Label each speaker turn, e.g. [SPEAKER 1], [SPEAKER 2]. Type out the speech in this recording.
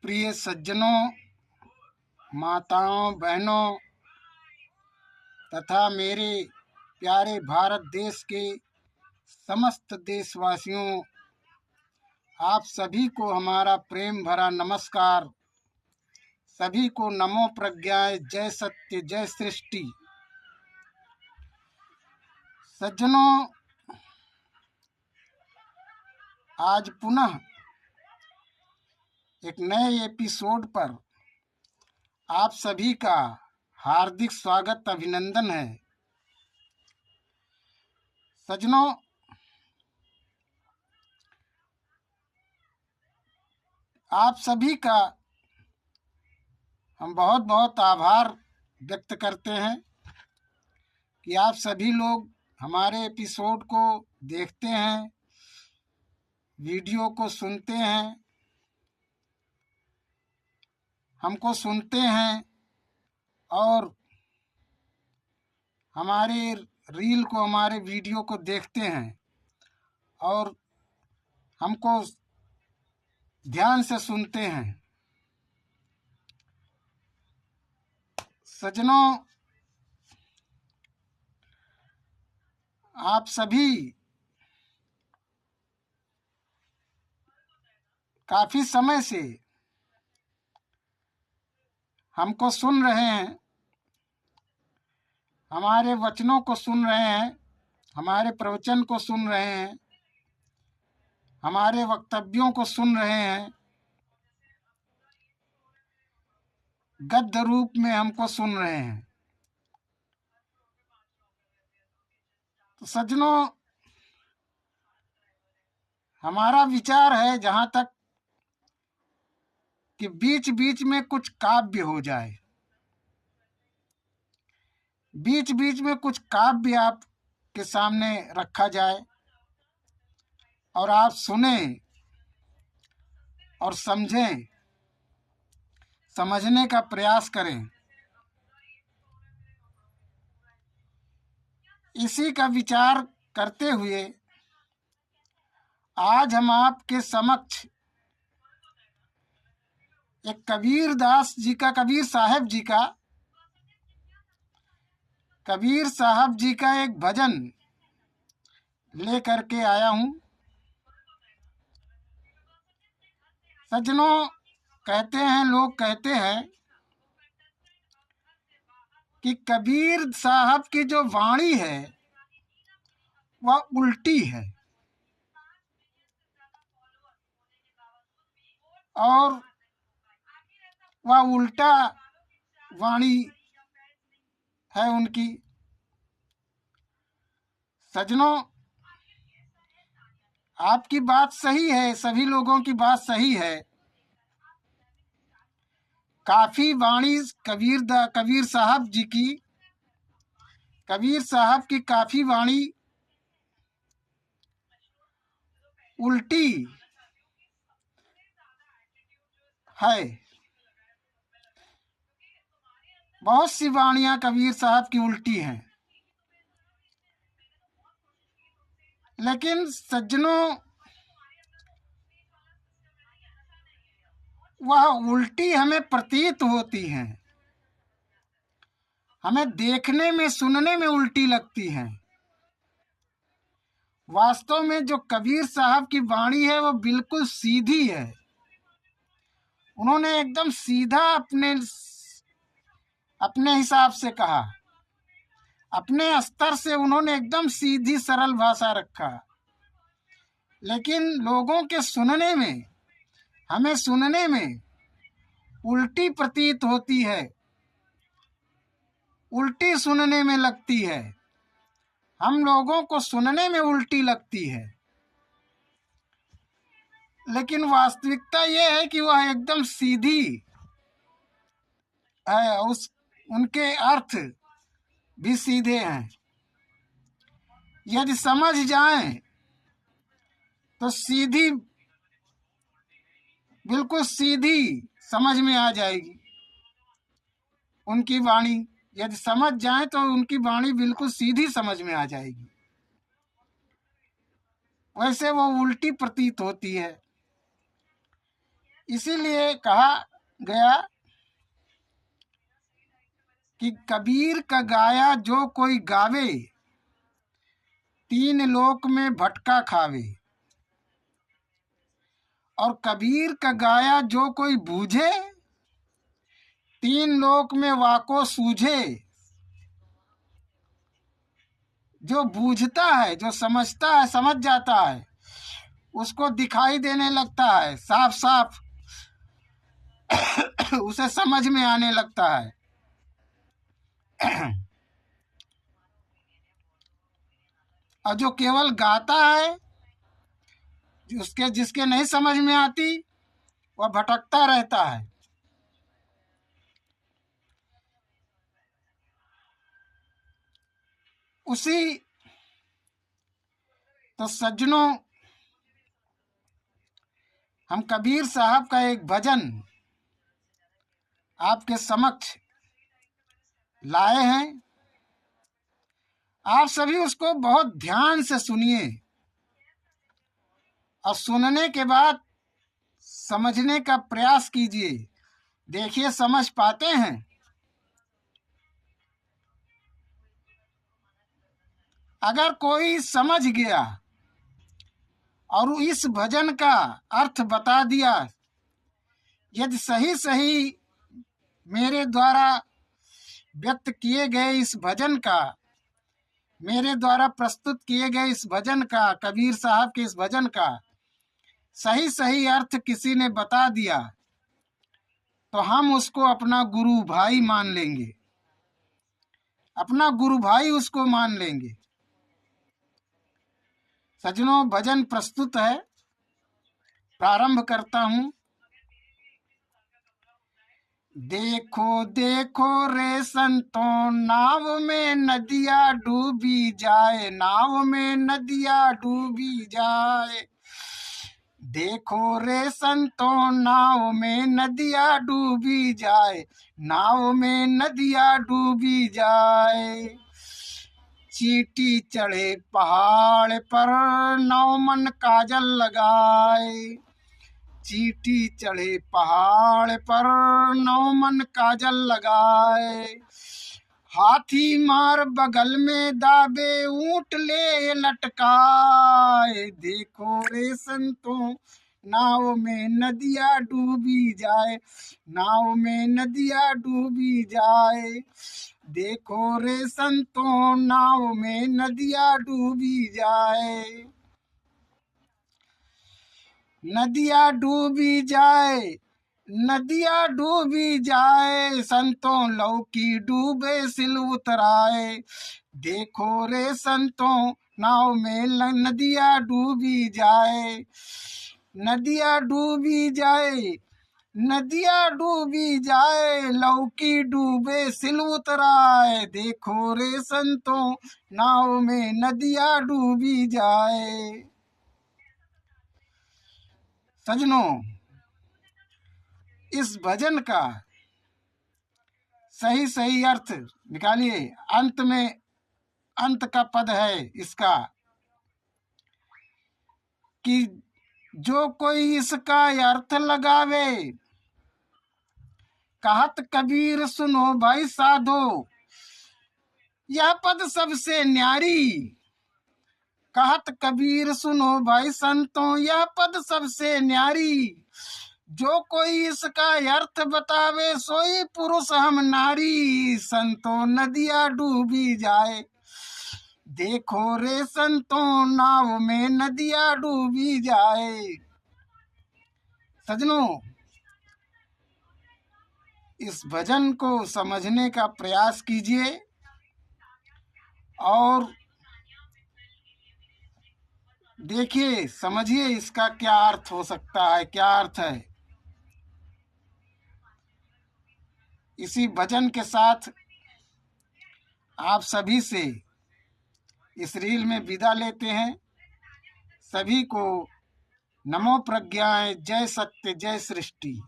[SPEAKER 1] प्रिय सज्जनों, माताओं, बहनों तथा मेरे प्यारे भारत देश के समस्त देशवासियों, आप सभी को हमारा प्रेम भरा नमस्कार। सभी को नमो प्रज्ञाय, जय सत्य, जय सृष्टि। सज्जनों, आज पुनः एक नए एपिसोड पर आप सभी का हार्दिक स्वागत, अभिनंदन है। सज्जनों, आप सभी का हम बहुत बहुत आभार व्यक्त करते हैं कि आप सभी लोग हमारे एपिसोड को देखते हैं, वीडियो को सुनते हैं, हमको सुनते हैं और हमारे रील को, हमारे वीडियो को देखते हैं और हमको ध्यान से सुनते हैं। सज्जनों, आप सभी काफी समय से हमको सुन रहे हैं, हमारे वचनों को सुन रहे हैं, हमारे प्रवचन को सुन रहे हैं, हमारे वक्तव्यों को सुन रहे हैं, गद्य रूप में हमको सुन रहे हैं। तो सज्जनों, हमारा विचार है जहां तक कि बीच बीच में कुछ काव्य हो जाए, बीच बीच में कुछ काव्य आपके सामने रखा जाए और आप सुने और समझें, समझने का प्रयास करें। इसी का विचार करते हुए आज हम आपके समक्ष एक कबीर साहब जी का एक भजन लेकर के आया हूं। सज्जनों, लोग कहते हैं कि कबीर साहब की जो वाणी है वह उल्टी है और वह उल्टा वाणी है उनकी। सज्जनों, आपकी बात सही है, सभी लोगों की बात सही है। काफी वाणी कबीर साहब की काफी वाणी उल्टी है। बहुत सी वाणियां कबीर साहब की उल्टी हैं, लेकिन सज्जनों, वह उल्टी हमें प्रतीत होती हैं, हमें देखने में, सुनने में उल्टी लगती हैं। वास्तव में जो कबीर साहब की वाणी है वो बिल्कुल सीधी है। उन्होंने एकदम सीधा अपने हिसाब से कहा, अपने स्तर से उन्होंने एकदम सीधी सरल भाषा रखा। लेकिन लोगों के सुनने में, हमें सुनने में उल्टी प्रतीत होती है, उल्टी सुनने में लगती है, हम लोगों को सुनने में उल्टी लगती है। लेकिन वास्तविकता यह है कि वह एकदम सीधी है, उनके अर्थ भी सीधे हैं। यदि समझ जाएं तो बिल्कुल सीधी समझ में आ जाएगी उनकी वाणी। यदि समझ जाएं तो उनकी वाणी बिल्कुल सीधी समझ में आ जाएगी, वैसे वो उल्टी प्रतीत होती है। इसीलिए कहा गया कि कबीर का गाया जो कोई गावे, तीन लोक में भटका खावे। और कबीर का गाया जो कोई बूझे, तीन लोक में वाको सूझे। जो बूझता है, जो समझता है, समझ जाता है, उसको दिखाई देने लगता है साफ साफ उसे समझ में आने लगता है। और जो केवल गाता है, जिसके नहीं समझ में आती, वह भटकता रहता है। उसी तो सज्जनों, हम कबीर साहब का एक भजन आपके समक्ष लाए हैं। आप सभी उसको बहुत ध्यान से सुनिए और सुनने के बाद समझने का प्रयास कीजिए। देखिए समझ पाते हैं। अगर कोई समझ गया और इस भजन का अर्थ बता दिया, यदि सही सही मेरे द्वारा व्यक्त किए गए इस भजन का, मेरे द्वारा प्रस्तुत किए गए इस भजन का, कबीर साहब के इस भजन का सही सही अर्थ किसी ने बता दिया, तो हम उसको अपना गुरु भाई मान लेंगे, अपना गुरु भाई उसको मान लेंगे। सज्जनों, भजन प्रस्तुत है, प्रारंभ करता हूं। देखो देखो रे संतों, नाव में नदिया डूबी जाए, नाव में नदिया डूबी जाए। देखो रे संतों, नाव में नदिया डूबी जाए, नाव में नदिया डूबी जाए। चींटी चढ़े पहाड़ पर, नौमन काजल लगाए। चींटी चढ़े पहाड़ पर, नौमन काजल लगाए। हाथी मार बगल में दाबे, ऊंट ले लटकाए। देखो रे संतों, नाव में नदिया डूबी जाए, नाव में नदिया डूबी जाए। देखो रे संतों, नाव में नदिया डूबी जाए। नदिया डूबी जाए, नदिया डूबी जाए, संतों लौकी डूबे सिल उतराए। देखो रे संतों, नाव में नदिया डूबी जाए, नदिया डूबी जाए, नदिया डूबी जाए, लौकी डूबे सिल उतराए। देखो रे संतों, नाव में नदिया डूबी जाए। सजनों, इस भजन का सही सही अर्थ निकालिए। अंत में, अंत का पद है इसका कि जो कोई इसका अर्थ लगावे, कहत कबीर सुनो भाई साधो, यह पद सबसे न्यारी। कहत कबीर सुनो भाई संतों, यह पद सबसे न्यारी। जो कोई इसका अर्थ बतावे, सोई पुरुष हम नारी। संतों नदिया डूबी जाए, देखो रे संतों, नाव में नदिया डूबी जाए। सजनों, इस भजन को समझने का प्रयास कीजिए और देखिए, समझिए इसका क्या अर्थ हो सकता है, क्या अर्थ है। इसी भजन के साथ आप सभी से इस रील में विदा लेते हैं। सभी को नमो प्रज्ञाएं, जय सत्य, जय सृष्टि।